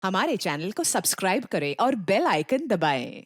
हमारे चैनल को सब्सक्राइब करें और बेल आइकन दबाएं।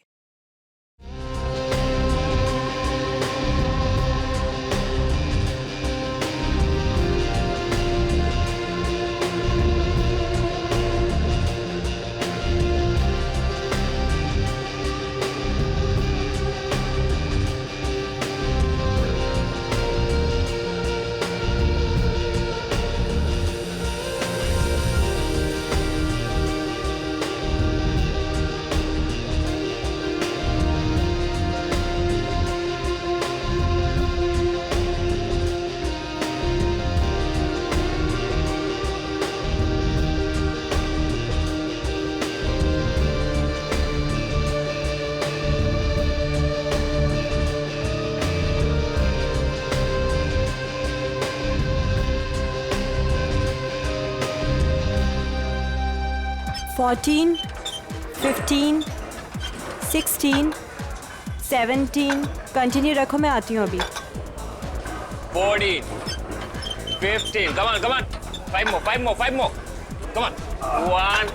फोर्टीन, 15, 16, 17। कंटिन्यू रखो, मैं आती हूँ अभी। 14, 15, come on. 5 more. Come on. 1.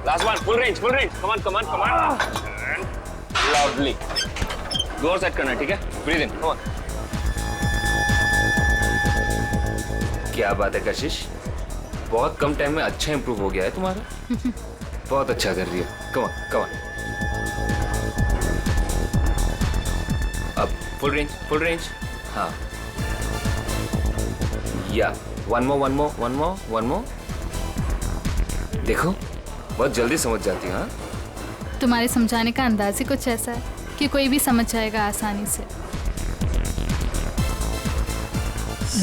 Last one, full range. Come on. And lovely. Door set करना, ठीक है? Breathe in, come on. क्या बात है कशिश? बहुत कम टाइम में अच्छा इंप्रूव हो गया है तुम्हारा। बहुत अच्छा कर रही है। Come on. अब full range. हाँ। या one more. देखो बहुत जल्दी समझ जाती है। हाँ, तुम्हारे समझाने का अंदाज ही कुछ ऐसा है कि कोई भी समझ जाएगा आसानी से।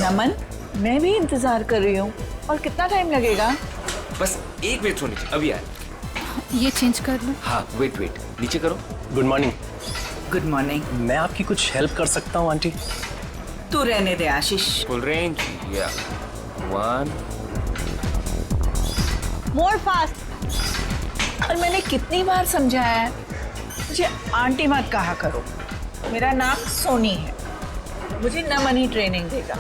नमन, मैं भी इंतजार कर रही हूँ। और कितना टाइम लगेगा? बस 1 मिनट होनी चाहिए, अभी आए। ये चेंज कर लो। हाँ, वेट नीचे करो। Good morning. Good morning. मैं आपकी कुछ हेल्प कर सकता हूँ आंटी? तू रहने दे आशीष। Full range. या 1 मोर फास्ट। और मैंने कितनी बार समझाया है, मुझे आंटी मत कहा करो। मेरा नाम सोनी है, मुझे नमन ही ट्रेनिंग देगा।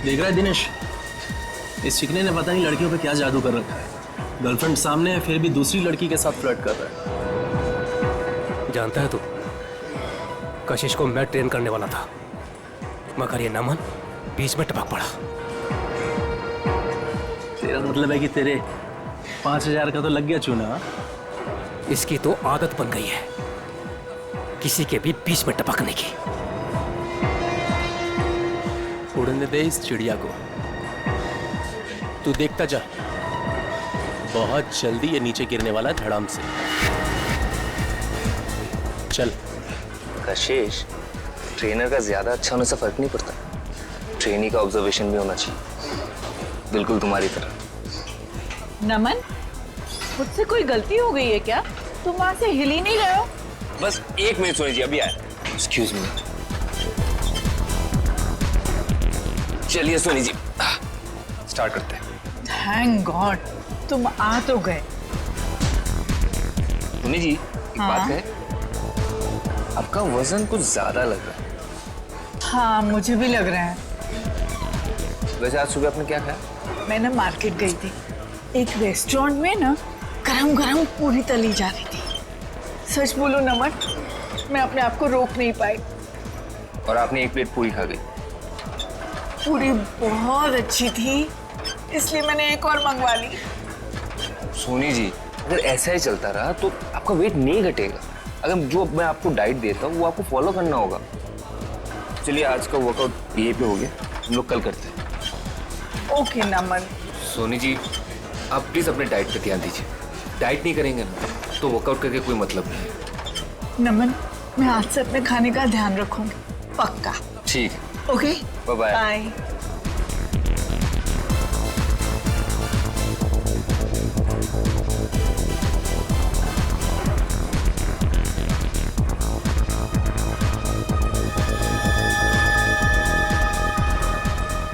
देख रहा है दिनेश, इस चिकने ने पता नहीं लड़कियों पे क्या जादू कर रखा है। गर्लफ्रेंड सामने है, फिर भी दूसरी लड़की के साथ फ्लर्ट कर रहा है। जानता है तू, कशिश को मैं ट्रेन करने वाला था, मगर ये नमन बीच में टपक पड़ा। तेरा मतलब है कि तेरे 5000 का तो लग गया चूना? इसकी तो आदत बन गई है किसी के भी बीच में टपकने की। उड़ने दे इस चिड़िया को, तू देखता जा, बहुत जल्दी ये नीचे गिरने वाला है धड़ाम से। चल। कशिश, ट्रेनर का ज्यादा अच्छा होने से फर्क नहीं पड़ता, ट्रेनी का ऑब्जर्वेशन भी होना चाहिए, बिल्कुल तुम्हारी तरह। नमन, मुझसे कोई गलती हो गई है क्या? तुम वहां से हिल ही नहीं रहे हो। बस 1 मिनट सोनी जी, अभी आए। Excuse me. चलिए सोनी जी, स्टार्ट करते हैं। थैंक गॉड, तुम आ तो गए। सोनी जी, एक बात कहे, आपका वजन कुछ ज्यादा लग रहा है। हाँ, मुझे भी लग रहा है। वैसे आज सुबह आपने क्या खाया? मैं ना मार्केट गई थी, एक रेस्टोरेंट में ना गरम पूरी तली जा रही थी। सच बोलो नमन, मैं अपने आप को रोक नहीं पाई। और आपने 1 प्लेट पूरी खा गई। पूरी बहुत अच्छी थी, इसलिए मैंने एक और मंगवा ली। सोनी जी, अगर ऐसा ही चलता रहा तो आपका वेट नहीं घटेगा। अगर जो मैं आपको डाइट देता हूँ वो आपको फॉलो करना होगा। चलिए, आज का वर्कआउट यहीं पे हो गया, हम लोग कल करते हैं। ओके नमन। सोनी जी, आप प्लीज अपने डाइट पे ध्यान दीजिए। डाइट नहीं करेंगे ना तो वर्कआउट करके कोई मतलब नहीं है। नमन, मैं आज से अपने खाने का ध्यान रखूंगी, पक्का। ठीक। Okay, bye bye. बाय।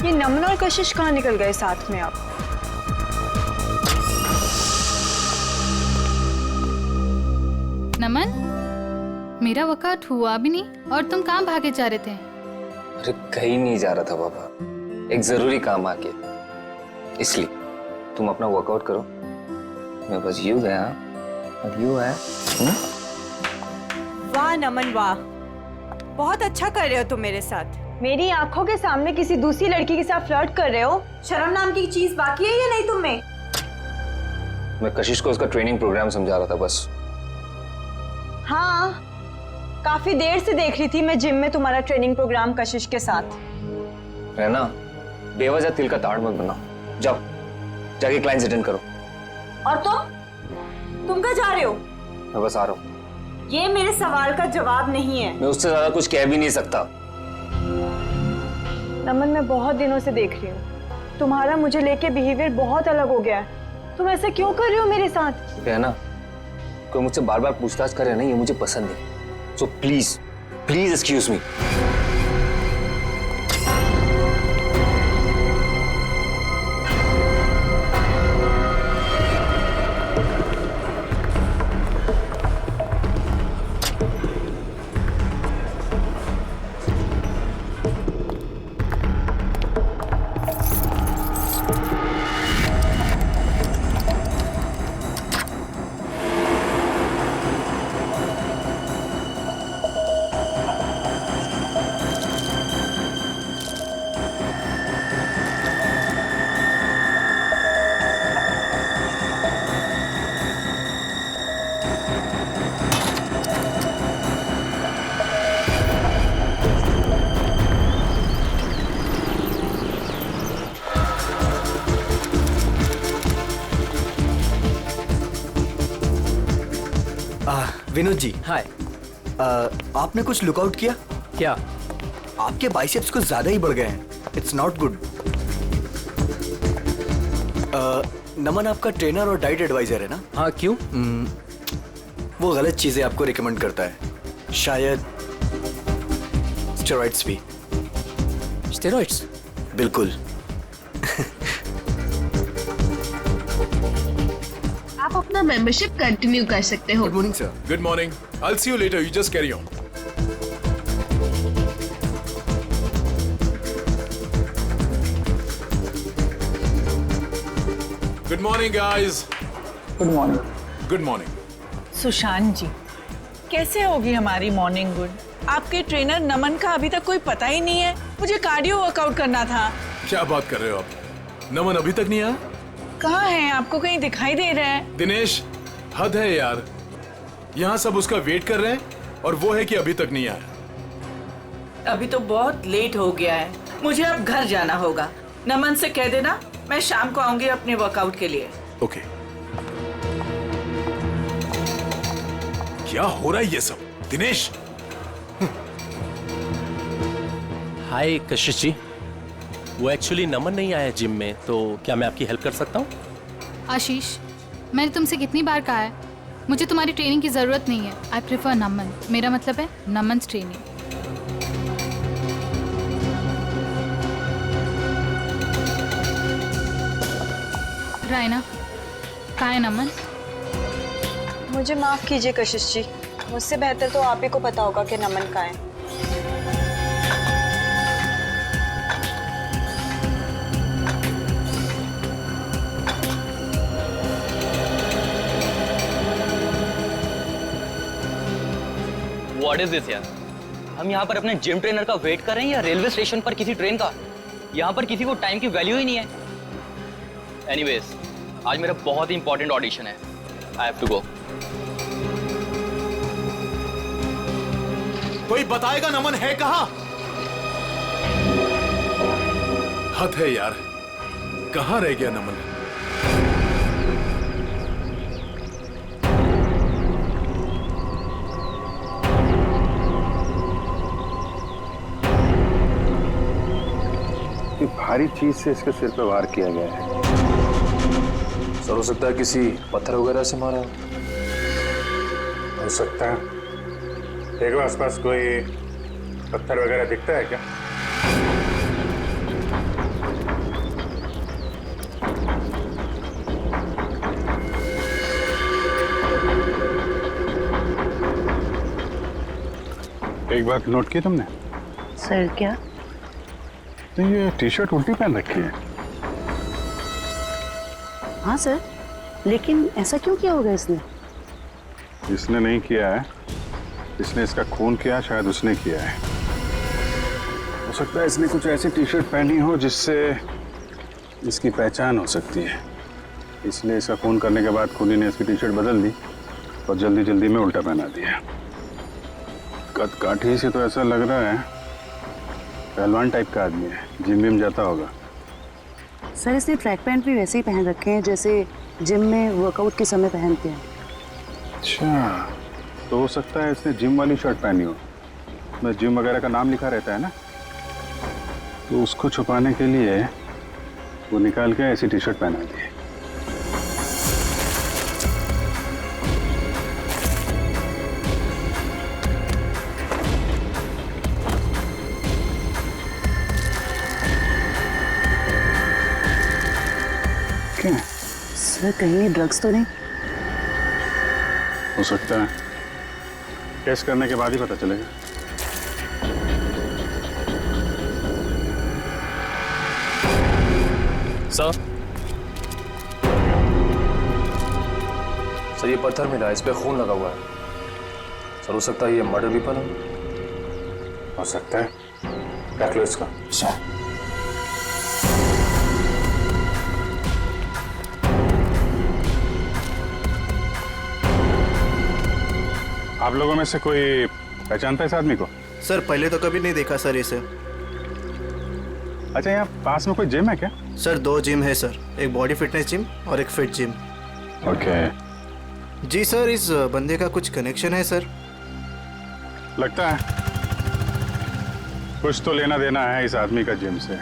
ये नमन और कशिश कहाँ निकल गए साथ में? आप नमन, मेरा वर्कआउट हुआ भी नहीं और तुम कहाँ भागे जा रहे थे? अरे कहीं नहीं जा रहा था पापा, एक जरूरी काम आ गया, इसलिए तुम अपना वर्कआउट करो, मैं बस यूं गया और यूं आया। वाह नमन वाह, बहुत अच्छा कर रहे हो तुम मेरे साथ। मेरी आंखों के सामने किसी दूसरी लड़की के साथ फ्लर्ट कर रहे हो। शर्म नाम की चीज बाकी है या नहीं तुम में? मैं कशिश को उसका ट्रेनिंग प्रोग्राम समझा रहा था बस। हाँ, काफी देर से देख रही थी मैं जिम में तुम्हारा ट्रेनिंग प्रोग्राम कशिश के साथ। है ना, बेवजह तिल का ताड़ मत बनाओ, जाओ जाके क्लाइंट्स अटेंड करो। और तुम कहाँ जा रहे हो? मैं बस आ रहा हूँ। ये मेरे सवाल का जवाब नहीं है। मैं उससे ज्यादा कुछ कह भी नहीं सकता। नमन, मैं बहुत दिनों से देख रही हूँ, तुम्हारा मुझे लेके बिहेवियर बहुत अलग हो गया है। तुम ऐसा क्यों कर रहे हो मेरे साथ? है ना, कोई मुझसे बार बार पूछताछ करे ना, ये मुझे पसंद नहीं। So please please excuse me. Vinod ji, hi. आपने कुछ लुकआउट किया? क्या? आपके बाइसेप्स कुछ ज्यादा ही बढ़ गए हैं। It's not good. नमन आपका ट्रेनर और डाइट एडवाइजर है ना? हाँ, क्यों? वो गलत चीजें आपको रिकमेंड करता है, शायद स्टेरॉइड्स भी। स्टेरॉइड्स? बिल्कुल। आप अपना मेंबरशिप कंटिन्यू कर सकते हो। Good morning sir. Good morning. I'll see you later. You just carry on. Good morning, guys. Good morning. Good morning. Sushant ji, कैसे होगी हमारी मॉर्निंग गुड? आपके ट्रेनर नमन का अभी तक कोई पता ही नहीं है। मुझे कार्डियो वर्कआउट करना था। क्या बात कर रहे हो आप? नमन अभी तक नहीं आया? कहाँ है? आपको कहीं दिखाई दे रहा है? दिनेश, हद है यार। यहाँ सब उसका वेट कर रहे हैं और वो है कि अभी तक नहीं आया। अभी तो बहुत लेट हो गया है, मुझे अब घर जाना होगा। नमन से कह देना मैं शाम को आऊंगी अपने वर्कआउट के लिए। ओके। क्या हो रहा है ये सब? दिनेश! हाय कशिश जी, वो एक्चुअली नमन नहीं आया जिम में, तो क्या मैं आपकी हेल्प कर सकता हूँ? आशीष, मैंने तुमसे कितनी बार कहा है, मुझे तुम्हारी ट्रेनिंग की ज़रूरत नहीं है। आई प्रेफर नमन। मेरा मतलब है नमन्स ट्रेनिंग। रायना, कहाँ है नमन? मुझे माफ कीजिए कशिश जी, मुझसे बेहतर तो आप ही को पता होगा कि नमन कहाँ है। व्हाट इज दिस यार? हम यहाँ पर अपने जिम ट्रेनर का वेट कर रहे हैं या रेलवे स्टेशन पर किसी ट्रेन का? यहाँ पर किसी को टाइम की वैल्यू ही नहीं है। एनीवेज, आज मेरा बहुत ही इंपॉर्टेंट ऑडिशन है। I have to go. कोई बताएगा नमन है कहाँ? हद है यार, कहाँ रह गया नमन? भारी चीज से इसके सिर पे वार किया गया है। सर, हो सकता है किसी पत्थर वगैरह से मारा हो सकता है। देखो आसपास कोई पत्थर वगैरह दिखता है क्या? एक बात नोट की तुमने? सर क्या? तो ये टी शर्ट उल्टी पहन रखी है। हाँ सर, लेकिन ऐसा क्यों किया होगा इसने? इसने नहीं किया है, इसने इसका खून किया, शायद उसने किया है। हो सकता है इसने कुछ ऐसी टी शर्ट पहनी हो जिससे इसकी पहचान हो सकती है, इसलिए इसका खून करने के बाद खूनी ने इसकी टी शर्ट बदल दी और जल्दी जल्दी में उल्टा पहना दिया। कद काठी से तो ऐसा लग रहा है पहलवान टाइप का आदमी है, जिम विम जाता होगा। सर इसने ट्रैक पैंट भी वैसे ही पहन रखे हैं जैसे जिम में वर्कआउट के समय पहनते हैं। अच्छा, तो हो सकता है इसने जिम वाली शर्ट पहनी हो, उसमें जिम वगैरह का नाम लिखा रहता है ना, तो उसको छुपाने के लिए वो निकाल के ऐसी टी शर्ट पहना दी। क्या? सर कहीं ड्रग्स तो नहीं? हो सकता है, टेस्ट करने के बाद ही पता चलेगा। सर ये पत्थर मिला, इस पे खून लगा हुआ है। सर हो सकता है ये मर्डर वेपन हो सकता है, रख लो इसका। आप लोगों में से कोई पहचानता है इस आदमी को? सर पहले तो कभी नहीं देखा सर इसे। अच्छा, यहाँ पास में कोई जिम है क्या? सर 2 जिम है सर, एक बॉडी फिटनेस जिम और एक फिट जिम। ओके। जी सर, इस बंदे का कुछ कनेक्शन है सर? लगता है कुछ तो लेना देना है इस आदमी का जिम से।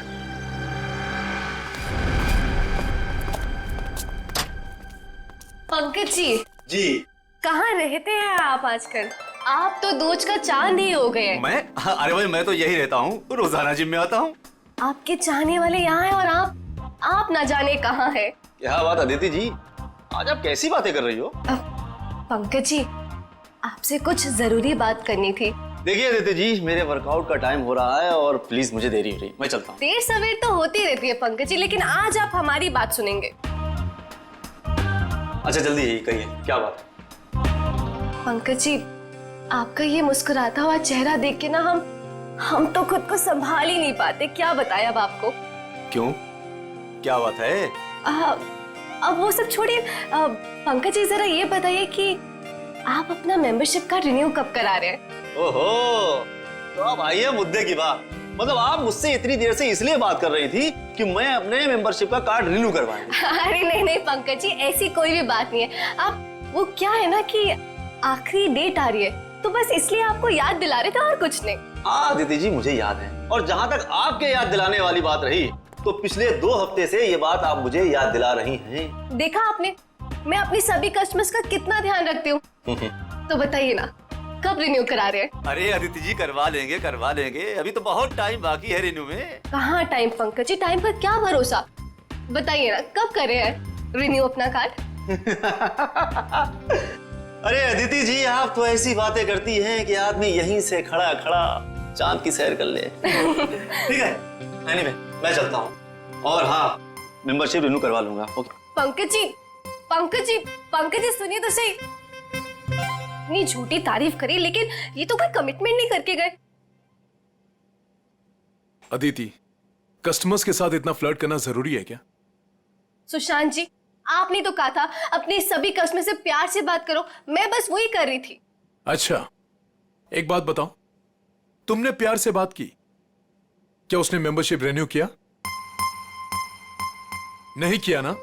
पंकज जी। जी। कहाँ रहते हैं आप आजकल? आप तो दोज का चांद ही हो गए। मैं? अरे भाई मैं तो यही रहता हूँ, रोजाना जिम में आता हूँ। आपके चाहने वाले यहाँ हैं और आप ना जाने कहाँ है। क्या बात अदिति जी, आज आप कैसी बातें कर रही हो? पंकज जी, आपसे कुछ जरूरी बात करनी थी। देखिए अदिति जी, मेरे वर्कआउट का टाइम हो रहा है और प्लीज मुझे देरी हो रही, मैं चलता हूँ। देर सवेर तो होती रहती है पंकज जी, लेकिन आज आप हमारी बात सुनेंगे। अच्छा जल्दी यही कहिए, क्या बात? पंकज जी, आपका ये मुस्कुराता हुआ चेहरा देख के ना हम तो खुद को संभाल ही नहीं पाते। क्या बताएं अब आपको। क्यों, क्या बात है? अब वो सब छोड़िए, पंकज जी जरा ये बताइए कि आप अपना मेंबरशिप कार्ड रिन्यू कब करा रहे हैं? ओहो, तो अब आइए मुद्दे की बात। मतलब आप मुझसे इतनी देर से इसलिए बात कर रही थी कि मैं अपने मेंबरशिप का कार्ड रिन्यू करवाऊं। अरे नहीं पंकज जी, ऐसी कोई भी बात नहीं है। आप वो क्या है ना कि आखिरी डेट आ रही है, तो बस इसलिए आपको याद दिला रहे थे और कुछ नहीं। दीदी जी मुझे याद है, और जहाँ तक आपके याद दिलाने वाली बात रही, तो पिछले 2 हफ्ते से ये बात आप मुझे याद दिला रही हैं। देखा आपने, मैं अपनी सभी कस्टमर्स का कितना ध्यान रखती हूँ। तो बताइए ना, कब रिन्यू करा रहे हैं? अरे अदिति जी करवा लेंगे, अभी तो बहुत टाइम बाकी है रिन्यू में। कहाँ टाइम पंकज जी, टाइम पर क्या भरोसा। बताइए ना, कब करे हैं रिन्यू अपना कार्ड? अरे अदिति जी, आप तो ऐसी बातें करती हैं कि आदमी यहीं से खड़ा खड़ा चांद की सैर कर ले। ठीक है, एनीवे मैं चलता हूँ, और हाँ मेंबरशिप रिन्यू करवा लूंगा। ओके। पंकज जी सुनिए तो सही। इतनी झूठी तारीफ करी, लेकिन ये तो कोई कमिटमेंट नहीं करके गए। अदिति, कस्टमर्स के साथ इतना फ्लर्ट करना जरूरी है क्या? सुशांत जी, आपने तो कहा था अपने सभी कस्टमर से प्यार से बात करो, मैं बस वही कर रही थी। अच्छा, एक बात बताओ, तुमने प्यार से बात की, क्या उसने मेंबरशिप रिन्यू किया? नहीं किया ना?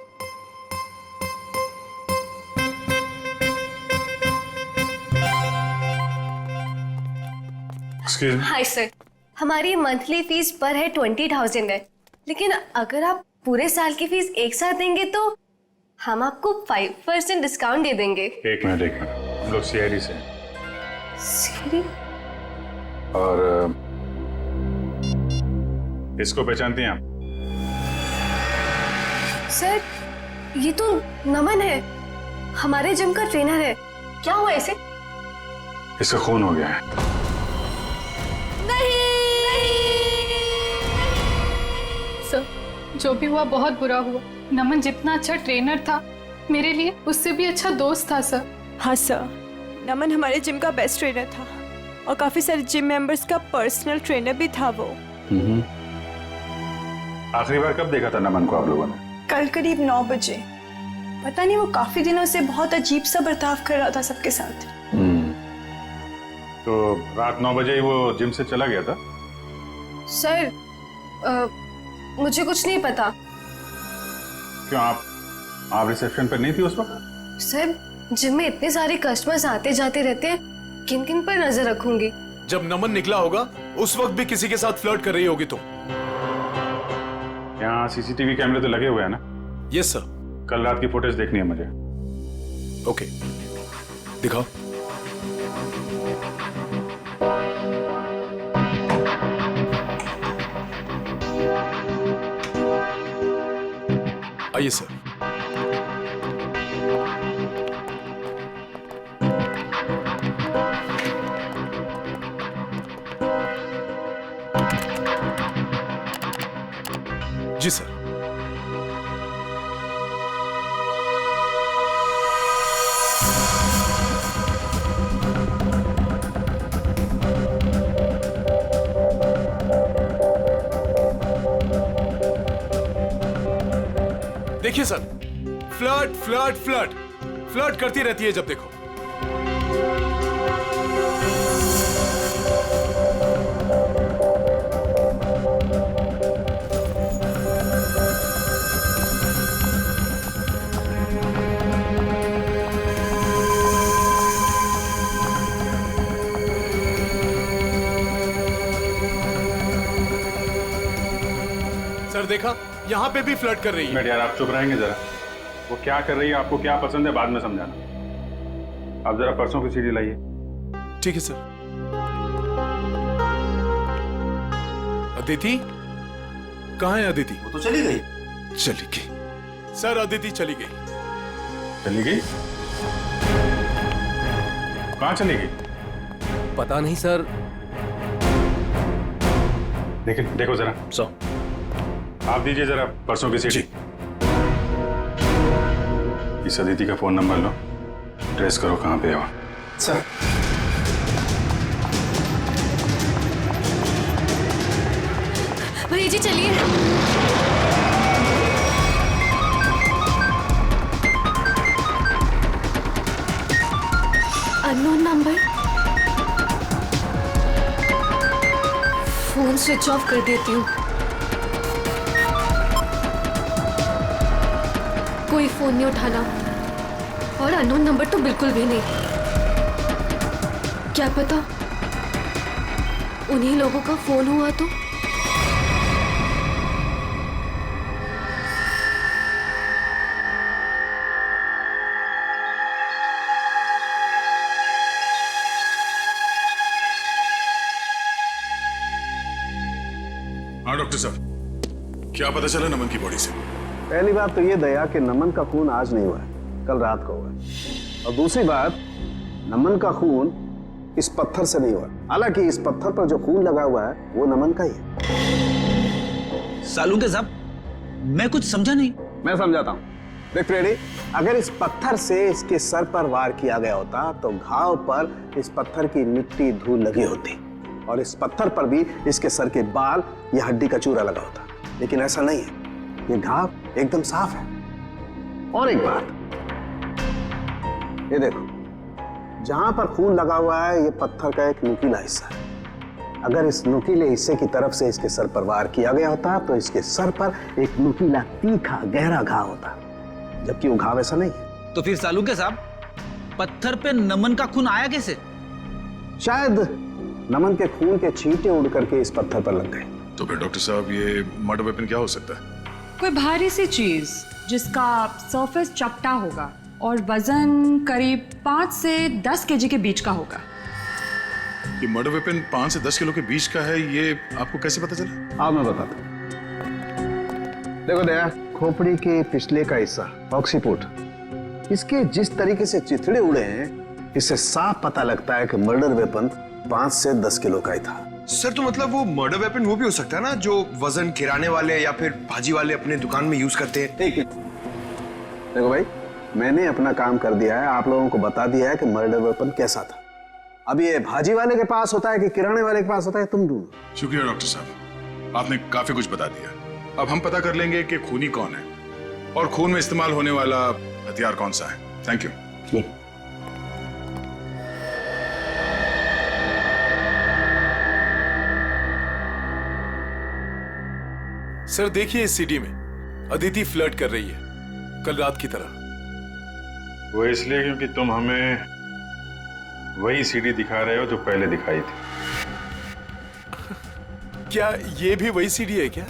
हाय सर, हमारी मंथली फीस पर है 20,000 है, लेकिन अगर आप पूरे साल की फीस एक साथ देंगे तो हम आपको 5% डिस्काउंट दे देंगे। एक मिनट, हम लोग सीआईडी से हैं। सीआईडी? और इसको पहचानती हैं आप? सर, ये तो नमन है, हमारे जिम का ट्रेनर है। क्या हुआ इसे? इसका खून हो गया है। जो भी हुआ बहुत बुरा हुआ। नमन जितना अच्छा ट्रेनर था मेरे लिए, उससे भी अच्छा दोस्त था सर। हाँ सर, नमन हमारे जिम का बेस्ट ट्रेनर था और काफी सारे जिम मेंबर्स का पर्सनल ट्रेनर भी था वो। आखिरी बार कब देखा था नमन को आप लोगों ने? कल करीब 9 बजे। पता नहीं, वो काफी दिनों से बहुत अजीब सा बर्ताव कर रहा था सबके साथ। तो रात 9 बजे ही वो जिम से चला गया था? सर मुझे कुछ नहीं पता। क्यों, आप रिसेप्शन पर नहीं थी उस वक्त? सर जिम में इतने सारे कस्टमर्स आते जाते रहते हैं, किन किन पर नजर रखूंगी? जब नमन निकला होगा उस वक्त भी किसी के साथ फ्लर्ट कर रही होगी तुम। यहाँ सीसीटीवी कैमरे तो लगे हुए हैं ना? Yes sir. कल रात की फुटेज देखनी है मुझे। ओके, दिखाओ। आइए सर। जी सर। देखिए sir, flirt flirt flirt flirt करती रहती है जब देखो। सर देखा, यहाँ पे भी फ्लर्ट कर रही है। यार आप चुप रहेंगे जरा? वो क्या कर रही है, आपको क्या पसंद है, बाद में समझाना। आप जरा परसों की सीडी लाइए। ठीक है सर। अदिति कहाँ है? अदिति वो तो चली गई। चली गई सर, अदिति चली गई। चली गई? कहाँ चली गई? पता नहीं सर। देखो जरा। आप दीजिए जरा परसों की सीडी। इस अदिति का फोन नंबर लो, ट्रेस करो कहाँ पे है वो। सर भैया जी चलिए। Unknown number. Phone switch off कर देती हूँ। कोई फोन नहीं उठाना और अननोन नंबर तो बिल्कुल भी नहीं। क्या पता उन्हीं लोगों का फोन हुआ तो। हाँ डॉक्टर साहब, क्या पता चला नमन की बॉडी से? पहली बात तो ये दया कि नमन का खून आज नहीं हुआ है, कल रात को हुआ है। और दूसरी बात, नमन का खून इस पत्थर से नहीं हुआ। हालांकि इस पत्थर पर जो खून लगा हुआ है वो नमन का ही है। सालूके साहब, मैं कुछ समझा नहीं। मैं समझाता हूँ। देख फ्रेडी, अगर इस पत्थर से इसके सर पर वार किया गया होता तो घाव पर इस पत्थर की मिट्टी धूल लगी होती और इस पत्थर पर भी इसके सर के बाल या हड्डी का चूरा लगा होता। लेकिन ऐसा नहीं है, ये घाव एकदम साफ है। और एक बात, ये देखो, जहां पर खून लगा हुआ है ये पत्थर का एक नुकीला हिस्सा है। अगर इस नुकीले हिस्से की तरफ से इसके सर पर वार किया गया होता तो इसके सर पर एक नुकीला तीखा गहरा घाव होता, जबकि वो घाव ऐसा नहीं है। तो फिर सालूके साहब, पत्थर पे नमन का खून आया कैसे? शायद नमन के खून के छींटे उड़ करके इस पत्थर पर लग गए। तो फिर डॉक्टर साहब, ये मर्डर वेपन क्या हो सकता है? कोई भारी सी चीज जिसका सरफेस चपटा होगा और वजन करीब 5 से 10 केजी के बीच का होगा। ये मर्डर वेपन 5 से 10 किलो के बीच का है, ये आपको कैसे पता चला? हाँ मैं बताता हूँ। देखो दया, खोपड़ी के पिछले का हिस्सा ऑक्सीपुट, इसके जिस तरीके से चिथड़े उड़े हैं इससे साफ पता लगता है कि मर्डर वेपन 5 से 10 किलो का ही था। सर तो मतलब वो मर्डर वेपन वो भी हो सकता है ना, जो वजन गिराने वाले या फिर भाजी वाले अपने दुकान में यूज करते हैं। ठीक है, देखो भाई, मैंने अपना काम कर दिया है, आप लोगों को बता दिया है कि मर्डर वेपन कैसा था। अब ये भाजी वाले के पास होता है कि किराने वाले के पास होता है, तुम ढूंढो। शुक्रिया डॉक्टर साहब, आपने काफी कुछ बता दिया। अब हम पता कर लेंगे कि खूनी कौन है और खून में इस्तेमाल होने वाला हथियार कौन सा है। Thank you. सर देखिए इस सीडी में अदिति फ्लर्ट कर रही है कल रात की तरह। वो इसलिए क्योंकि तुम हमें वही सीडी दिखा रहे हो जो पहले दिखाई थी। क्या ये भी वही सीडी है क्या?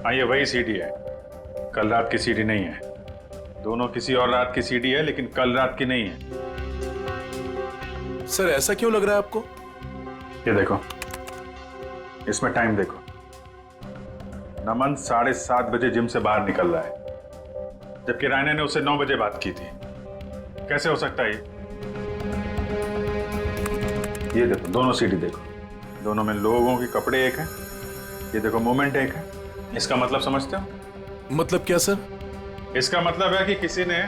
हाँ, ये वही सीडी है, कल रात की सीडी नहीं है। दोनों किसी और रात की सीडी है, लेकिन कल रात की नहीं है। सर ऐसा क्यों लग रहा है आपको? ये देखो, इसमें टाइम देखो। नमन 7:30 बजे जिम से बाहर निकल रहा है, जबकि रायना ने उससे 9 बजे बात की थी। कैसे हो सकता है ये देखो, दोनों सीडी देखो, दोनों में लोगों के कपड़े एक हैं। ये देखो, मूवमेंट एक है। इसका मतलब समझते हो? मतलब क्या सर? इसका मतलब है कि किसी ने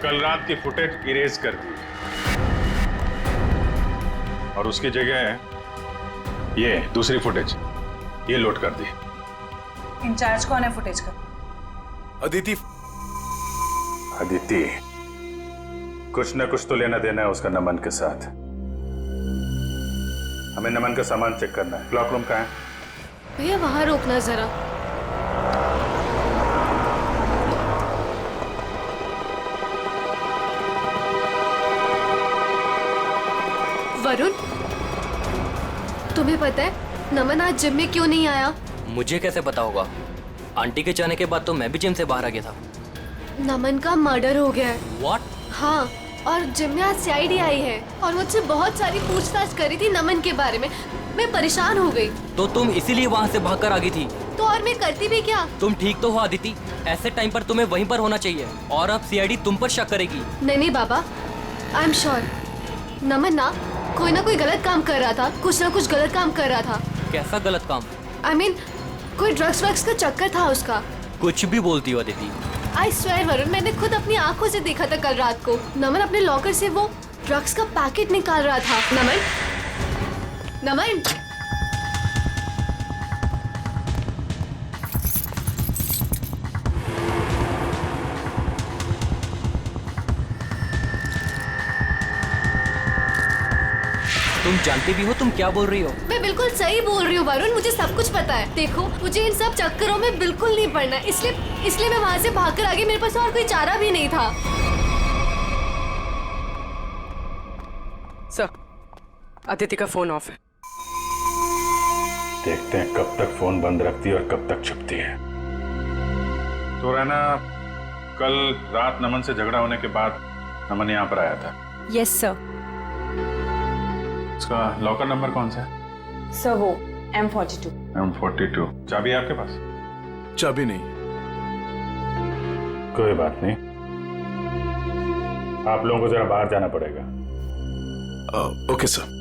कल रात की फुटेज इरेज कर दी और उसकी जगह ये दूसरी फुटेज ये लोड कर दी। इंचार्ज कौन है फुटेज का? अदिति। अदिति, कुछ न कुछ तो लेना देना है उसका नमन के साथ। हमें नमन का सामान चेक करना है। क्लॉक रूम कहाँ है? भैया वहां रोकना जरा। वरुण, तुम्हें पता है नमन आज जिम में क्यों नहीं आया? मुझे कैसे पता होगा? आंटी के जाने के बाद तो मैं भी जिम से बाहर आ गया था। नमन का मर्डर हो गया है। What? हाँ, और जिम में आज सीआईडी आई है और मुझसे बहुत सारी पूछताछ करी थी नमन के बारे में। मैं परेशान हो गई। तो तुम इसीलिए वहाँ से भागकर आ गई थी? तो और मैं करती भी क्या? तुम ठीक तो हो अदिति, ऐसे टाइम पर तुम्हें वहीं पर होना चाहिए और अब सीआईडी तुम पर शक करेगी। नहीं बाबा, आई एम श्योर नमन ना कोई गलत काम कर रहा था, कुछ ना कुछ गलत काम कर रहा था। कैसा गलत काम? I mean, कोई ड्रग्स वग्स का चक्कर था उसका। कुछ भी बोलती हो अदिति। I swear वरुण, मैंने खुद अपनी आंखों से देखा था कल रात को। नमन अपने लॉकर से वो ड्रग्स का पैकेट निकाल रहा था। नमन तुम जानती भी हो तुम क्या बोल रही हो? मैं बिल्कुल सही बोल रही हूँ वरुण, मुझे सब कुछ पता है। देखो, मुझे इन सब चक्करों में बिल्कुल नहीं पड़ना, इसलिए मैं वहाँ से भागकर आ गई। मेरे पास और कोई चारा भी नहीं था। सर, अदिति का फोन ऑफ है। देखते हैं कब तक फोन बंद रखती है और कब तक छुपती है। तो रहना, कल रात नमन से झगड़ा होने के बाद नमन यहाँ पर आया था। Yes sir. इसका लॉकर नंबर कौन सा है? सर वो M42। M42। चाबी है आपके पास? चाबी नहीं। कोई बात नहीं, आप लोगों को जरा बाहर जाना पड़ेगा। Okay sir.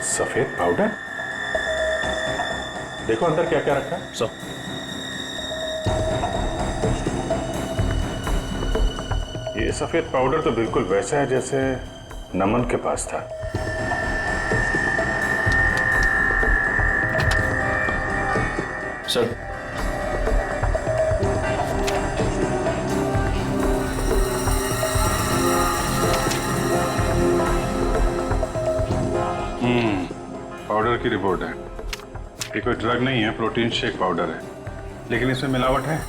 सफेद पाउडर? देखो अंदर क्या क्या रखा है। ये सफेद पाउडर तो बिल्कुल वैसा है जैसे नमन के पास था। सर, पाउडर की रिपोर्ट है। ये कोई ड्रग नहीं है, प्रोटीन शेक पाउडर है, लेकिन इसमें मिलावट है।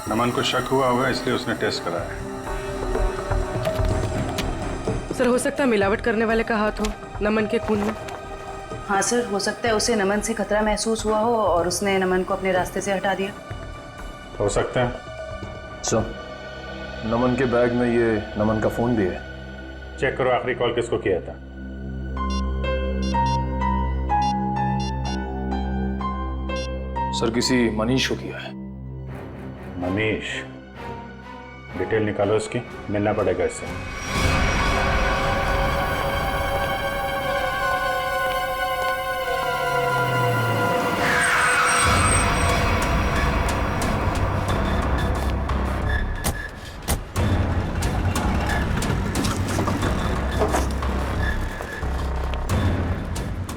नमन को शक हुआ होगा, इसलिए उसने टेस्ट कराया। सर, हो सकता है मिलावट करने वाले का हाथ हो नमन के खून में। हाँ सर, हो सकता है उसे नमन से खतरा महसूस हुआ हो और उसने नमन को अपने रास्ते से हटा दिया। हो सकता है। सर, नमन के बैग में ये नमन का फोन भी है। चेक करो आखिरी कॉल किसको किया था। सर किसी मनीष को किया है। मनीष, डिटेल निकालो इसकी, मिलना पड़ेगा इससे।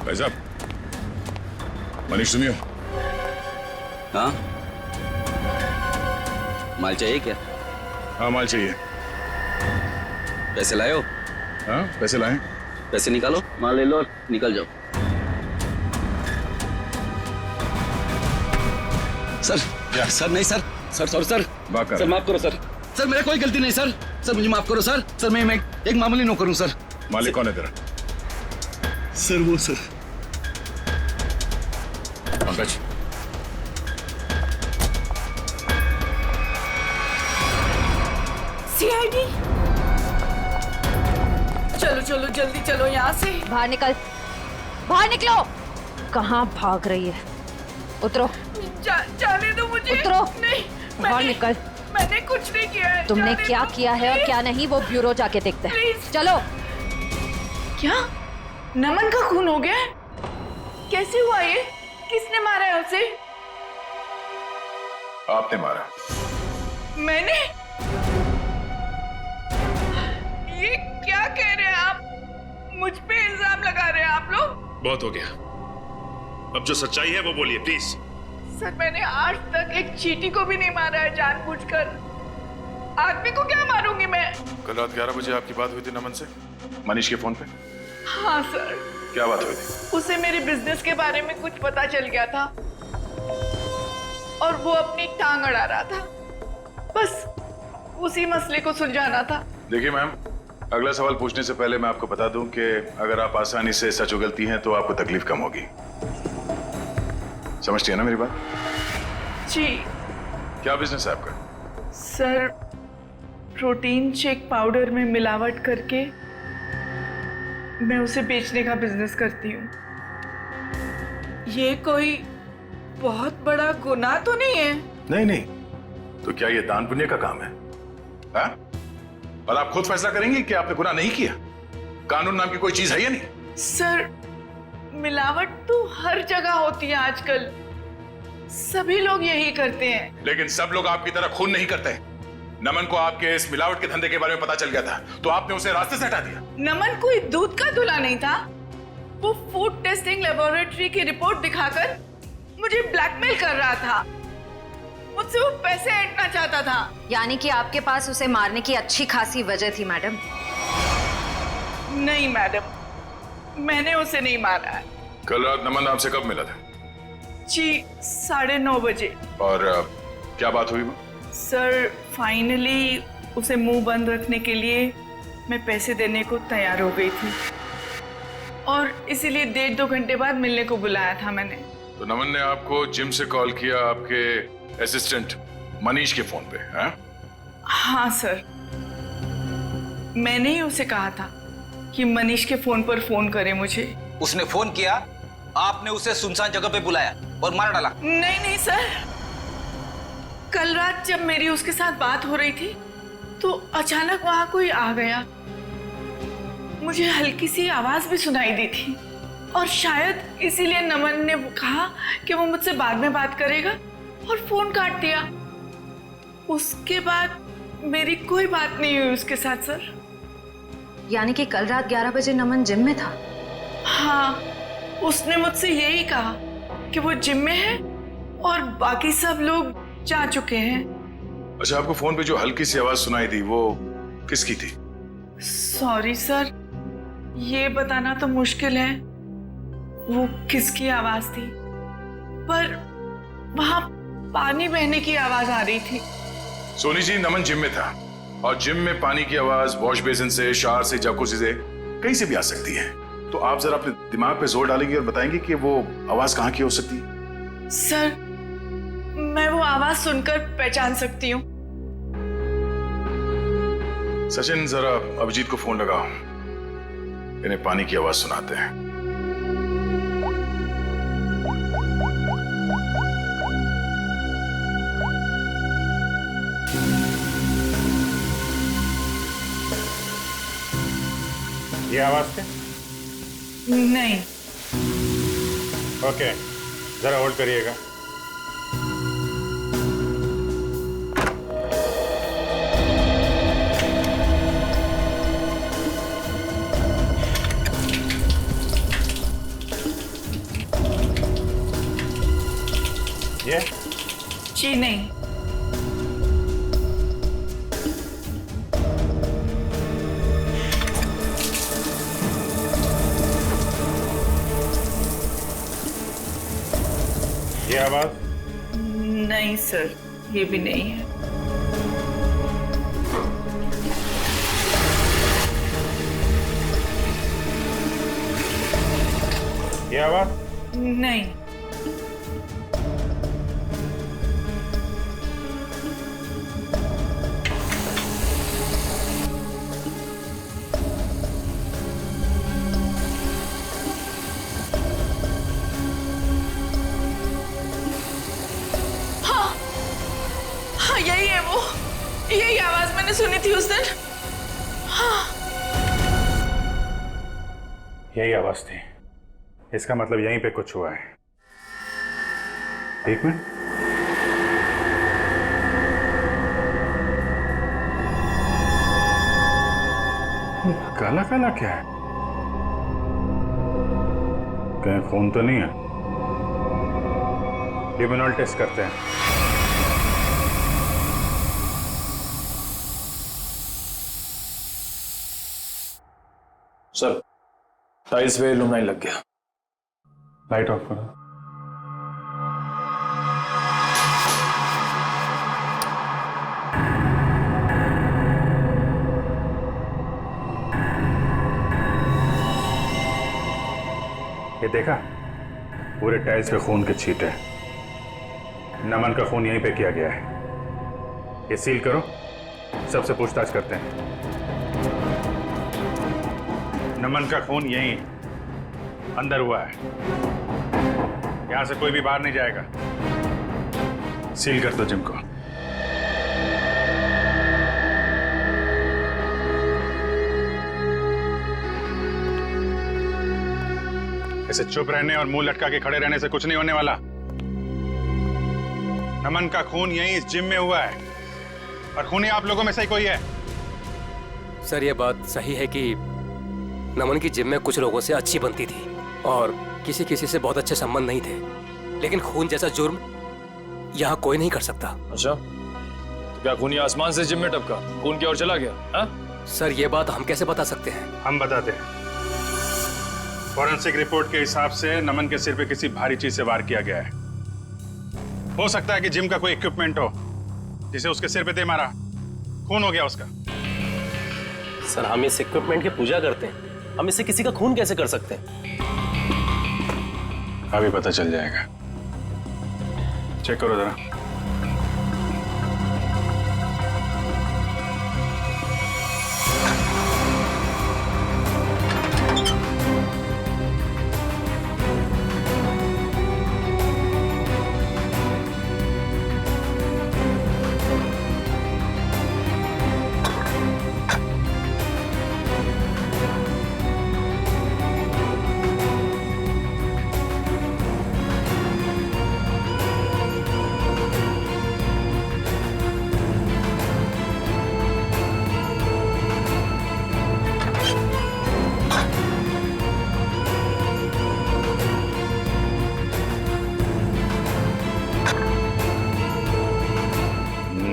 भाई साहब, मनीष तुम ही हो? हाँ, माल चाहिए क्या? हाँ माल चाहिए। पैसे लाए हो? हाँ पैसे लाए। पैसे निकालो, माल ले लो और निकल जाओ। सर, सर नहीं sir, sir sorry sir, sir माफ करो सर, सर मेरा कोई गलती नहीं सर, सर मुझे माफ करो सर, सर मैं एक मामूली नौकर हूँ सर। मालिक कौन है तेरा? सर वो सर पंकज। सीआईडी, चलो चलो जल्दी चलो यहाँ से। बाहर निकल, बाहर निकलो। कहाँ भाग रही है? उतरो। जाने दो मुझे। उतरो। नहीं, बाहर निकल। मैंने कुछ नहीं किया है। तुमने क्या किया है और क्या नहीं वो ब्यूरो जाके देखते हैं। चलो। क्या नमन का खून हो गया? कैसे हुआ ये? किसने मारा है उसे? आपने मारा। मैंने? ये क्या कह रहे हैं आप? मुझ पे इल्जाम लगा रहे हैं आप लोग? बहुत हो गया, अब जो सच्चाई है वो बोलिए प्लीज। सर मैंने आज तक एक चींटी को भी नहीं मारा है जानबूझकर। आदमी को क्या मारूंगी मैं? कल रात 11 बजे आपकी बात हुई थी नमन से, मनीष के फोन पे? हाँ सर। क्या बात हुई थी? उसे मेरे बिजनेस के बारे में कुछ पता चल गया था और वो अपनी टांग अड़ा रहा था। बस उसी मसले को सुलझाना था। देखिए मैम, अगला सवाल पूछने से पहले मैं आपको बता दूं कि अगर आप आसानी से सच उगलती हैं तो आपको तकलीफ कम होगी। समझती है ना मेरी बात? जी। क्या बिजनेस है आपका? सर प्रोटीन शेक पाउडर में मिलावट करके मैं उसे बेचने का बिजनेस करती हूँ। ये कोई बहुत बड़ा गुनाह तो नहीं है? नहीं नहीं, तो क्या ये दान पुण्य का काम है? हा? और आप खुद फैसला करेंगे कि आपने गुनाह नहीं किया? कानून नाम की कोई चीज है या नहीं? सर मिलावट तो हर जगह होती है आजकल, सभी लोग यही करते हैं। लेकिन सब लोग आपकी तरह खून नहीं करते। नमन को आपके इस मिलावट के धंधे के बारे में पता चल गया था तो आपने उसे रास्ते से हटा दिया। नमन कोई दूध का दूल्हा नहीं था। वो फूड टेस्टिंग लेबोरेटरी की रिपोर्ट दिखाकर मुझे ब्लैकमेल कर रहा था। मुझसे वो पैसे ऐंठना चाहता था। यानी कि आपके पास उसे मारने की अच्छी खासी वजह थी मैडम? नहीं मैडम, मैंने उसे नहीं मारा है। कल रात नमन आपसे कब मिला था? जी 9:30 बजे। और क्या बात हुई? सर फाइनली उसे मुंह बंद रखने के लिए मैं पैसे देने को तैयार हो गई थी और इसीलिए 1.5-2 घंटे बाद मिलने को बुलाया था मैंने। तो नमन ने आपको जिम से कॉल किया आपके असिस्टेंट मनीष के फोन पे? हाँ सर, मैंने ही उसे कहा था कि मनीष के फोन पर फोन करे मुझे। उसने फोन किया, आपने उसे सुनसान जगह पे बुलाया और मार डाला? नहीं नहीं सर, कल रात जब मेरी उसके साथ बात हो रही थी तो अचानक वहां कोई आ गया। मुझे हल्की सी आवाज भी सुनाई दी थी और शायद इसीलिए नमन ने कहा कि वो मुझसे बाद में बात करेगा और फोन काट दिया। उसके बाद मेरी कोई बात नहीं हुई उसके साथ सर। यानी कि कल रात 11 बजे नमन जिम में था? हाँ, उसने मुझसे यही कहा कि वो जिम में है और बाकी सब लोग जा चुके हैं। अच्छा, आपको फोन पे जो हल्की सी आवाज सुनाई दी वो किसकी थी? सॉरी सर, ये बताना तो मुश्किल है वो किसकी आवाज थी, पर वहां पानी बहने की आवाज आ रही थी। सोनी जी, नमन जिम में था और जिम में पानी की आवाज वॉश बेसिन से, शावर से, जकूज़ी से, कहीं से भी आ सकती है। तो आप जरा अपने दिमाग पे जोर डालेंगे और बताएंगे कि वो आवाज कहाँ की हो सकती है? सर मैं वो आवाज सुनकर पहचान सकती हूँ। सचिन, जरा अभिजीत को फोन लगाओ। इन्हें पानी की आवाज सुनाते हैं। ये आवाज थे? नहीं। ओके, जरा होल्ड करिएगा। ये? जी नहीं। ये आवाज? नहीं सर, ये भी नहीं है। ये आवाज? नहीं। यही है वो, यही आवाज मैंने सुनी थी उस दिन। हाँ। यही आवाज थी। इसका मतलब यहीं पे कुछ हुआ है। एक मिनट। काला काला क्या है? कहीं खून तो नहीं है? लिमिनॉल टेस्ट करते हैं। सर, टाइल्स पे लुमनाइल लग गया। लाइट ऑफ करो। ये देखा? पूरे टाइल्स पे खून के छींटे हैं। नमन का खून यहीं पे किया गया है। ये सील करो, सबसे पूछताछ करते हैं। नमन का खून यहीं अंदर हुआ है। यहां से कोई भी बाहर नहीं जाएगा। सील कर दो जिम को। ऐसे चुप रहने और मुंह लटका के खड़े रहने से कुछ नहीं होने वाला। नमन का खून यहीं इस जिम में हुआ है और खूनी आप लोगों में से ही कोई है। सर, ये बात सही है कि नमन की जिम में कुछ लोगों से अच्छी बनती थी और किसी किसी से बहुत अच्छे संबंध नहीं थे, लेकिन खून जैसा जुर्म यहाँ कोई नहीं कर सकता। अच्छा, तो क्या खूनी आसमान से जिम में टपका, खून की ओर चला गया? हा? सर, ये बात हम कैसे बता सकते हैं? हम बताते हैं। फॉरेंसिक रिपोर्ट के हिसाब से नमन के सिर पे किसी भारी चीज से वार किया गया है। हो सकता है कि जिम का कोई इक्विपमेंट हो जिसे उसके सिर पे दे मारा, खून हो गया उसका। सर, हम इस इक्विपमेंट की पूजा करते हैं, हम इससे किसी का खून कैसे कर सकते हैं? अभी पता चल जाएगा। चेक करो जरा।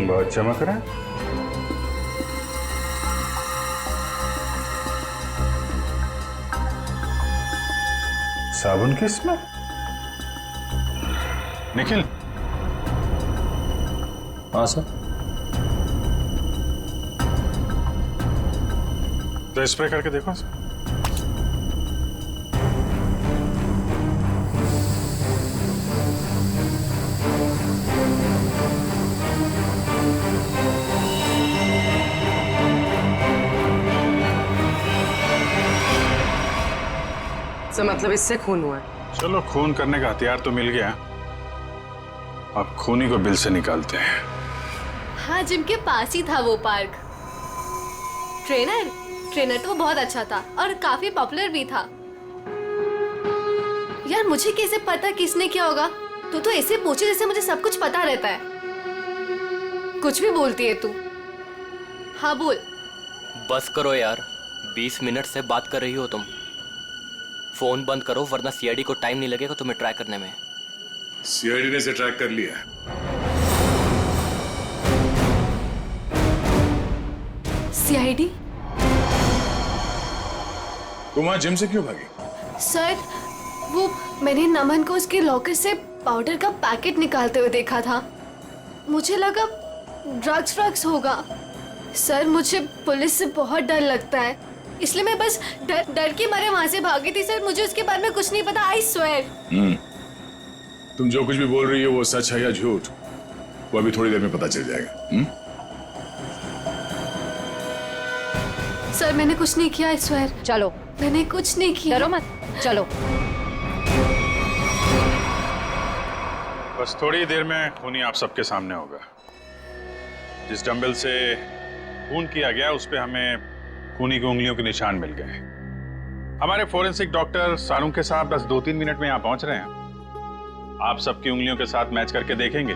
बहुत चमक रहा है। साबुन किसमें? निखिल। हाँ सर। तो स्प्रे करके देखो सर। सर मतलब इससे खून हुआ है? चलो खून करने का हथियार तो मिल गया, अब खूनी को बिल से निकालते हैं। हाँ, जिम के पास ही था वो पार्क। ट्रेनर तो बहुत अच्छा था और काफी पॉपुलर भी था। यार मुझे कैसे पता किसने किया होगा? तू तो ऐसे पूछे जैसे मुझे सब कुछ पता रहता है। कुछ भी बोलती है तू। हाँ बोल। बस करो यार, 20 मिनट से बात कर रही हो तुम। फोन बंद करो वरना सीआईडी को टाइम नहीं लगेगा तुम्हें ट्रैक करने में। सीआईडी ने इसे ट्रैक कर लिया। सीआईडी? तुम वहां जिम से क्यों भागी? सर वो मैंने नमन को उसके लॉकर से पाउडर का पैकेट निकालते हुए देखा था। मुझे लगा ड्रग्स होगा। सर मुझे पुलिस से बहुत डर लगता है, इसलिए मैं बस डर के मारे वहां से भागी थी। सर मुझे उसके बारे में कुछ नहीं पता, आई स्वेयर। तुम जो कुछ भी बोल रही हो वो सच है या झूठ, वो अभी थोड़ी देर में पता चल जाएगा। सर मैंने कुछ नहीं किया, आई स्वेयर। चलो, मैंने कुछ नहीं किया। डरो मत, चलो। बस थोड़ी देर में खूनी आप सबके सामने होगा। जिस डंबल से खून किया गया उस पे हमें खूनी की उंगलियों के निशान मिल गए। हमारे फोरेंसिक डॉक्टर सारुंग के साथ बस 2-3 मिनट में यहाँ पहुंच रहे हैं। आप सबकी उंगलियों के साथ मैच करके देखेंगे,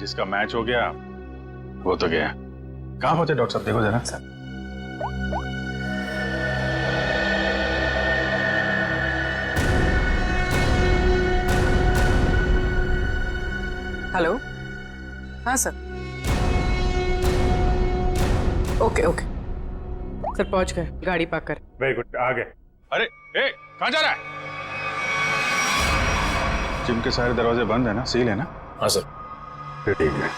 जिसका मैच हो गया वो तो गया। कहाँ पहुंचे डॉक्टर साहब, देखो जरा। हेलो, हाँ सर। ओके सर, पहुंच गए, गाड़ी पार्क कर। वेरी गुड, आ गए। अरे कहाँ जा रहा है? जिम के सारे दरवाजे बंद है ना, सील है ना? हाँ सर। फिर ठीक है।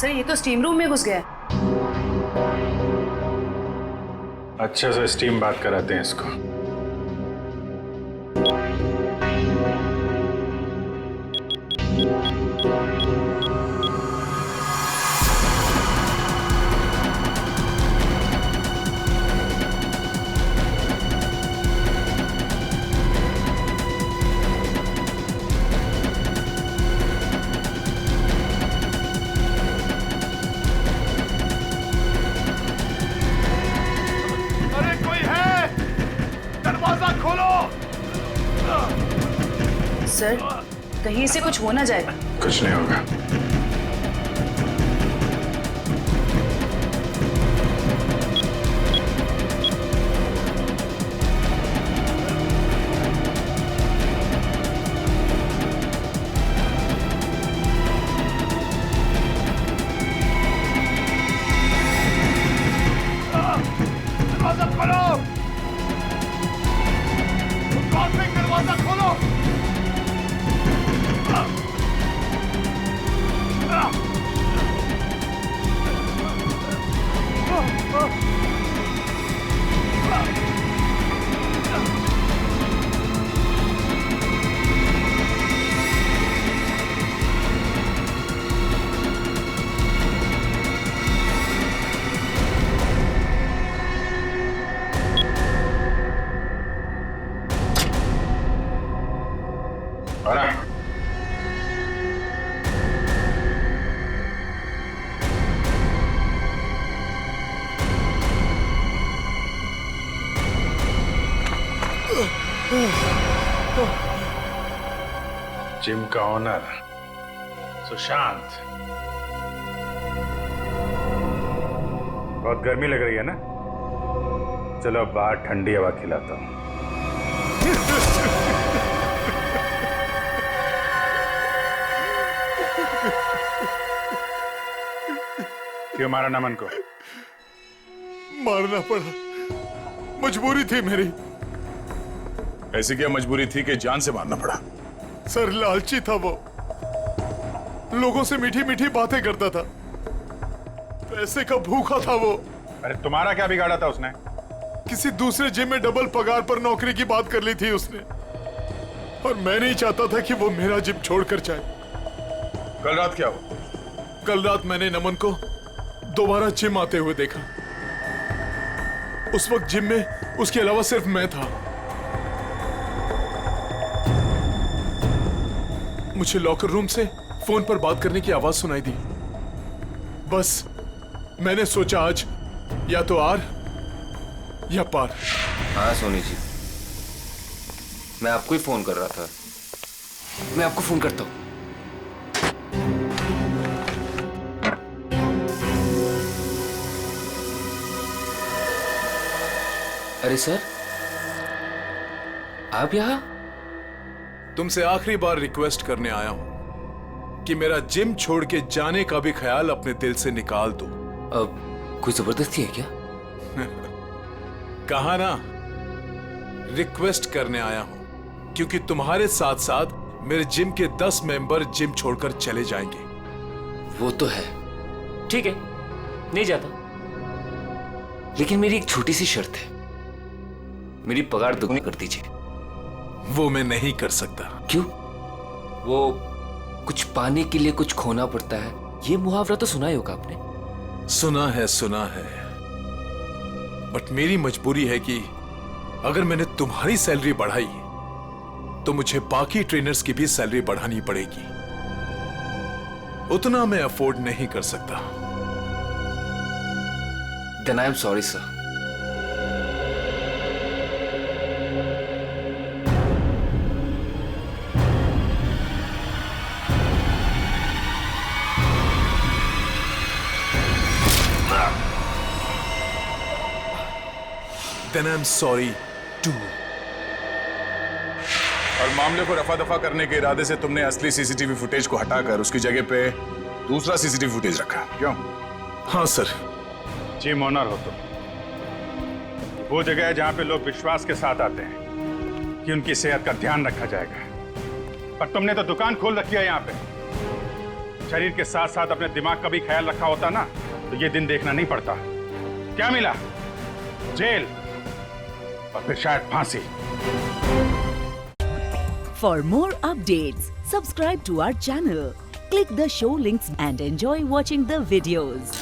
सर ये तो स्टीम रूम में घुस गया। अच्छे से स्टीम बात कराते हैं इसको। सर कहीं से कुछ हो ना जाए। कुछ नहीं होगा। दरवाजा खोलो, दरवाजा खोलो। जिम का ओनर सुशांत, बहुत गर्मी लग रही है ना? चलो अब बाहर ठंडी हवा खिलाता हूं। क्यों मारा नमन को? मारना पड़ा, मजबूरी थी मेरी। ऐसी क्या मजबूरी थी कि जान से मारना पड़ा? सर लालची था वो, लोगों से मीठी मीठी बातें करता था, पैसे का भूखा था वो। अरे तुम्हारा क्या बिगाड़ा था उसने? किसी दूसरे जिम में डबल पगार पर नौकरी की बात कर ली थी उसने, और मैं नहीं चाहता था कि वो मेरा जिम छोड़कर जाए। कल रात क्या हुआ? कल रात मैंने नमन को दोबारा जिम आते हुए देखा। उस वक्त जिम में उसके अलावा सिर्फ मैं था। मुझे लॉकर रूम से फोन पर बात करने की आवाज सुनाई दी। बस मैंने सोचा आज या तो आर या पार। हाँ सोनी जी, मैं आपको ही फोन कर रहा था। मैं आपको फोन करता हूँ। अरे सर, आप यहाँ? तुमसे आखिरी बार रिक्वेस्ट करने आया हूं कि मेरा जिम छोड़ के जाने का भी ख्याल अपने दिल से निकाल दो। अब कोई जबरदस्ती है क्या? कहा ना, रिक्वेस्ट करने आया हूं क्योंकि तुम्हारे साथ साथ मेरे जिम के 10 मेंबर जिम छोड़कर चले जाएंगे। वो तो है, ठीक है, नहीं जाता, लेकिन मेरी एक छोटी सी शर्त है। मेरी पगार दुगनी कर दीजिए। वो मैं नहीं कर सकता। क्यों? वो कुछ पाने के लिए कुछ खोना पड़ता है, ये मुहावरा तो सुना ही होगा आपने। सुना है, बट मेरी मजबूरी है कि अगर मैंने तुम्हारी सैलरी बढ़ाई तो मुझे बाकी ट्रेनर्स की भी सैलरी बढ़ानी पड़ेगी। उतना मैं अफोर्ड नहीं कर सकता। Then I am sorry, sir. Then I'm sorry too. और मामले को रफा दफा करने के इरादे से तुमने असली सीसीटीवी फुटेज को हटाकर उसकी जगह पे दूसरा सीसीटीवी फुटेज रखा, क्यों? हाँ सर। जिम ओनर हो तुम। वो जगह है जहां पे लोग विश्वास के साथ आते हैं कि उनकी सेहत का ध्यान रखा जाएगा, पर तुमने तो दुकान खोल रखी है यहाँ पे। शरीर के साथ साथ अपने दिमाग का भी ख्याल रखा होता ना तो ये दिन देखना नहीं पड़ता। क्या मिला? जेल और फिर शायद फांसी। For more updates, subscribe to our channel, click the show links and enjoy watching the videos.